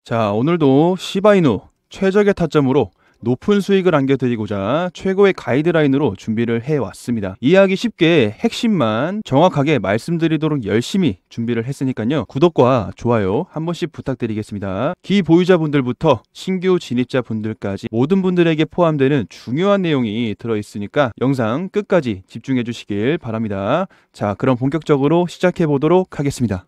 자, 오늘도 시바이누 최적의 타점으로 높은 수익을 안겨드리고자 최고의 가이드라인으로 준비를 해왔습니다. 이해하기 쉽게 핵심만 정확하게 말씀드리도록 열심히 준비를 했으니까요. 구독과 좋아요 한 번씩 부탁드리겠습니다. 기보유자분들부터 신규 진입자분들까지 모든 분들에게 포함되는 중요한 내용이 들어있으니까 영상 끝까지 집중해 주시길 바랍니다. 자, 그럼 본격적으로 시작해 보도록 하겠습니다.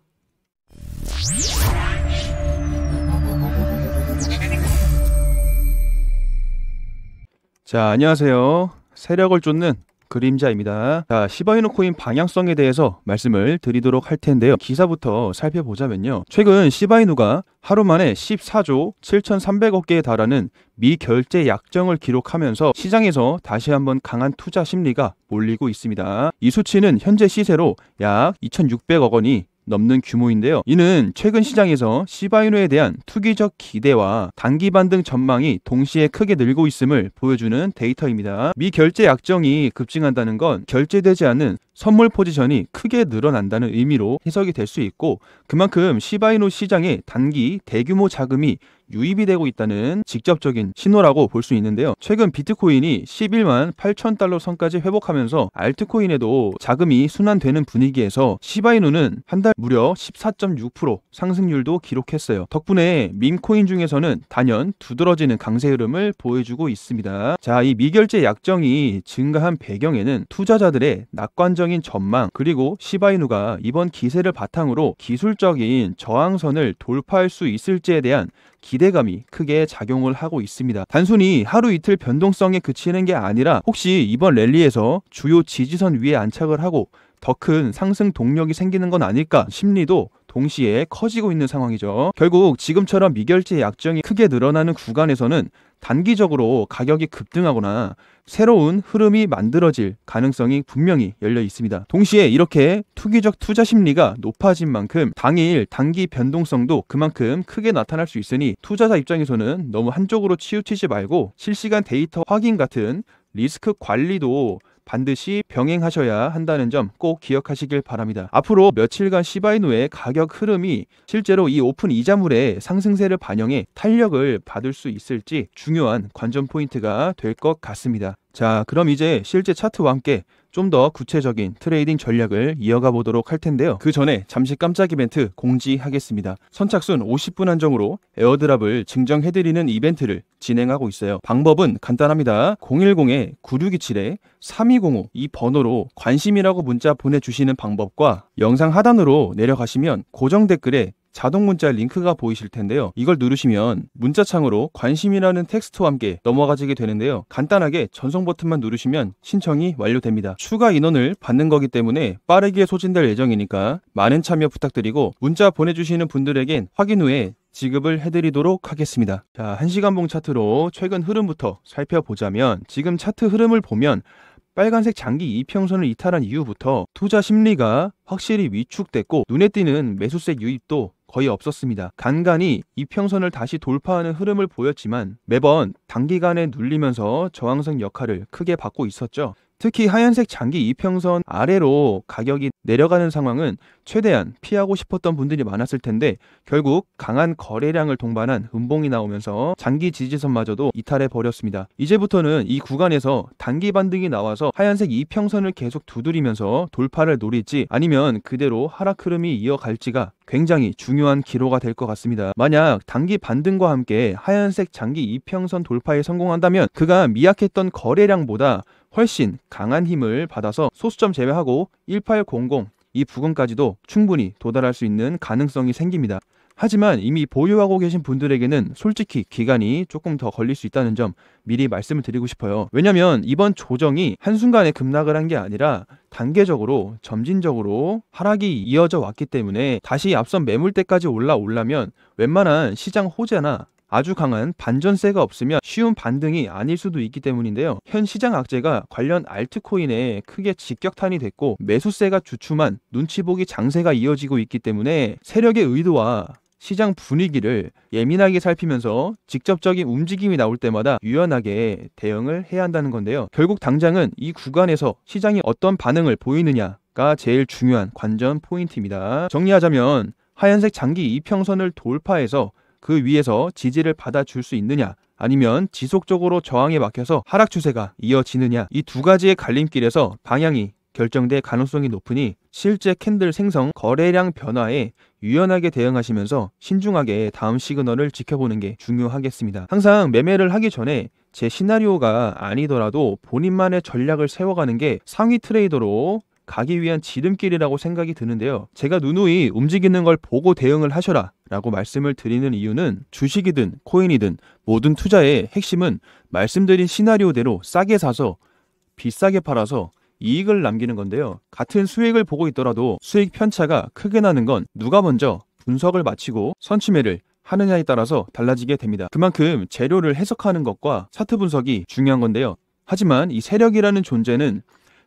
자, 안녕하세요. 세력을 쫓는 그림자입니다. 자, 시바이누 코인 방향성에 대해서 말씀을 드리도록 할 텐데요. 기사부터 살펴보자면요. 최근 시바이누가 하루 만에 14조 7,300억 개에 달하는 미결제 약정을 기록하면서 시장에서 다시 한번 강한 투자 심리가 몰리고 있습니다. 이 수치는 현재 시세로 약 2,600억 원이 넘는 규모인데요. 이는 최근 시장에서 시바이누에 대한 투기적 기대와 단기 반등 전망이 동시에 크게 늘고 있음을 보여주는 데이터입니다. 미결제 약정이 급증한다는 건 결제되지 않은 선물 포지션이 크게 늘어난다는 의미로 해석이 될 수 있고, 그만큼 시바이누 시장에 단기 대규모 자금이 유입이 되고 있다는 직접적인 신호라고 볼 수 있는데요. 최근 비트코인이 11만 8천 달러 선까지 회복하면서 알트코인에도 자금이 순환되는 분위기에서 시바이누는 한 달 무려 14.6% 상승률도 기록했어요. 덕분에 밈코인 중에서는 단연 두드러지는 강세 흐름을 보여주고 있습니다. 자, 이 미결제 약정이 증가한 배경에는 투자자들의 낙관적인 전망, 그리고 시바이누가 이번 기세를 바탕으로 기술적인 저항선을 돌파할 수 있을지에 대한 기대감이 크게 작용을 하고 있습니다. 단순히 하루 이틀 변동성에 그치는 게 아니라 혹시 이번 랠리에서 주요 지지선 위에 안착을 하고 더 큰 상승 동력이 생기는 건 아닐까 심리도 동시에 커지고 있는 상황이죠. 결국 지금처럼 미결제 약정이 크게 늘어나는 구간에서는 단기적으로 가격이 급등하거나 새로운 흐름이 만들어질 가능성이 분명히 열려 있습니다. 동시에 이렇게 투기적 투자 심리가 높아진 만큼 당일 단기 변동성도 그만큼 크게 나타날 수 있으니 투자자 입장에서는 너무 한쪽으로 치우치지 말고 실시간 데이터 확인 같은 리스크 관리도 반드시 병행하셔야 한다는 점 꼭 기억하시길 바랍니다. 앞으로 며칠간 시바이누의 가격 흐름이 실제로 이 오픈 이자물의 상승세를 반영해 탄력을 받을 수 있을지 중요한 관전 포인트가 될 것 같습니다. 자, 그럼 이제 실제 차트와 함께 좀 더 구체적인 트레이딩 전략을 이어가 보도록 할 텐데요. 그 전에 잠시 깜짝 이벤트 공지하겠습니다. 선착순 50분 한정으로 에어드랍을 증정해드리는 이벤트를 진행하고 있어요. 방법은 간단합니다. 010-9627-3205 이 번호로 관심이라고 문자 보내주시는 방법과 영상 하단으로 내려가시면 고정 댓글에 자동 문자 링크가 보이실 텐데요. 이걸 누르시면 문자창으로 관심이라는 텍스트와 함께 넘어가지게 되는데요. 간단하게 전송 버튼만 누르시면 신청이 완료됩니다. 추가 인원을 받는 거기 때문에 빠르게 소진될 예정이니까 많은 참여 부탁드리고 문자 보내주시는 분들에겐 확인 후에 지급을 해드리도록 하겠습니다. 자, 1시간봉 차트로 최근 흐름부터 살펴보자면 지금 차트 흐름을 보면 빨간색 장기 이평선을 이탈한 이후부터 투자 심리가 확실히 위축됐고 눈에 띄는 매수세 유입도 거의 없었습니다. 간간히 이평선을 다시 돌파하는 흐름을 보였지만 매번 단기간에 눌리면서 저항선 역할을 크게 받고 있었죠. 특히 하얀색 장기 이평선 아래로 가격이 내려가는 상황은 최대한 피하고 싶었던 분들이 많았을 텐데 결국 강한 거래량을 동반한 음봉이 나오면서 장기 지지선마저도 이탈해 버렸습니다. 이제부터는 이 구간에서 단기 반등이 나와서 하얀색 이평선을 계속 두드리면서 돌파를 노릴지 아니면 그대로 하락 흐름이 이어갈지가 굉장히 중요한 기로가 될 것 같습니다. 만약 단기 반등과 함께 하얀색 장기 이평선 돌파에 성공한다면 그간 미약했던 거래량보다 훨씬 강한 힘을 받아서 소수점 제외하고 1800 이 부근까지도 충분히 도달할 수 있는 가능성이 생깁니다. 하지만 이미 보유하고 계신 분들에게는 솔직히 기간이 조금 더 걸릴 수 있다는 점 미리 말씀을 드리고 싶어요. 왜냐면 이번 조정이 한순간에 급락을 한 게 아니라 단계적으로 점진적으로 하락이 이어져 왔기 때문에 다시 앞선 매물대까지 올라오려면 웬만한 시장 호재나 아주 강한 반전세가 없으면 쉬운 반등이 아닐 수도 있기 때문인데요. 현 시장 악재가 관련 알트코인에 크게 직격탄이 됐고 매수세가 주춤한 눈치보기 장세가 이어지고 있기 때문에 세력의 의도와 시장 분위기를 예민하게 살피면서 직접적인 움직임이 나올 때마다 유연하게 대응을 해야 한다는 건데요. 결국 당장은 이 구간에서 시장이 어떤 반응을 보이느냐가 제일 중요한 관전 포인트입니다. 정리하자면 하얀색 장기 이평선을 돌파해서 그 위에서 지지를 받아줄 수 있느냐, 아니면 지속적으로 저항에 막혀서 하락 추세가 이어지느냐, 이 두 가지의 갈림길에서 방향이 결정될 가능성이 높으니 실제 캔들 생성, 거래량 변화에 유연하게 대응하시면서 신중하게 다음 시그널을 지켜보는 게 중요하겠습니다. 항상 매매를 하기 전에 제 시나리오가 아니더라도 본인만의 전략을 세워가는 게 상위 트레이더로 가기 위한 지름길이라고 생각이 드는데요. 제가 누누이 움직이는 걸 보고 대응을 하셔라 라고 말씀을 드리는 이유는 주식이든 코인이든 모든 투자의 핵심은 말씀드린 시나리오대로 싸게 사서 비싸게 팔아서 이익을 남기는 건데요. 같은 수익을 보고 있더라도 수익 편차가 크게 나는 건 누가 먼저 분석을 마치고 선취매를 하느냐에 따라서 달라지게 됩니다. 그만큼 재료를 해석하는 것과 차트 분석이 중요한 건데요. 하지만 이 세력이라는 존재는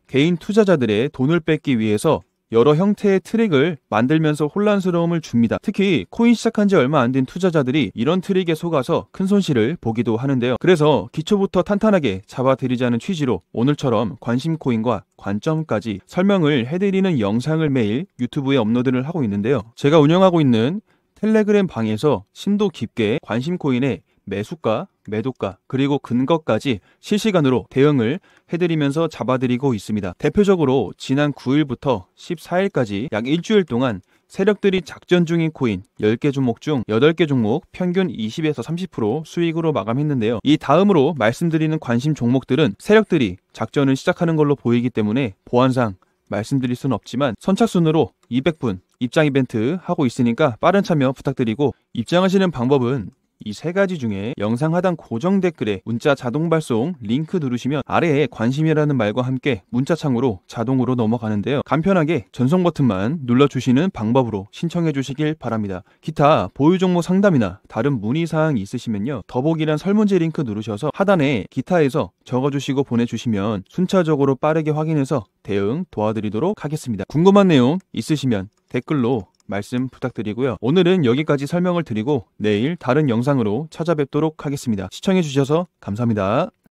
개인 투자자들의 돈을 뺏기 위해서 여러 형태의 트릭을 만들면서 혼란스러움을 줍니다. 특히 코인 시작한 지 얼마 안 된 투자자들이 이런 트릭에 속아서 큰 손실을 보기도 하는데요. 그래서 기초부터 탄탄하게 잡아드리자는 취지로 오늘처럼 관심 코인과 관점까지 설명을 해드리는 영상을 매일 유튜브에 업로드를 하고 있는데요. 제가 운영하고 있는 텔레그램 방에서 심도 깊게 관심 코인의 매수가, 매도가, 그리고 근거까지 실시간으로 대응을 해드리면서 잡아드리고 있습니다. 대표적으로 지난 9일부터 14일까지 약 일주일 동안 세력들이 작전 중인 코인 10개 종목 중 8개 종목 평균 20에서 30% 수익으로 마감했는데요. 이 다음으로 말씀드리는 관심 종목들은 세력들이 작전을 시작하는 걸로 보이기 때문에 보안상 말씀드릴 수는 없지만 선착순으로 200분 입장 이벤트 하고 있으니까 빠른 참여 부탁드리고, 입장하시는 방법은 이 세 가지 중에 영상 하단 고정 댓글에 문자 자동 발송 링크 누르시면 아래에 관심이라는 말과 함께 문자창으로 자동으로 넘어가는데요. 간편하게 전송 버튼만 눌러주시는 방법으로 신청해 주시길 바랍니다. 기타 보유 종목 상담이나 다른 문의사항이 있으시면요, 더보기란 설문지 링크 누르셔서 하단에 기타에서 적어주시고 보내주시면 순차적으로 빠르게 확인해서 대응 도와드리도록 하겠습니다. 궁금한 내용 있으시면 댓글로 말씀 부탁드리고요. 오늘은 여기까지 설명을 드리고 내일 다른 영상으로 찾아뵙도록 하겠습니다. 시청해주셔서 감사합니다.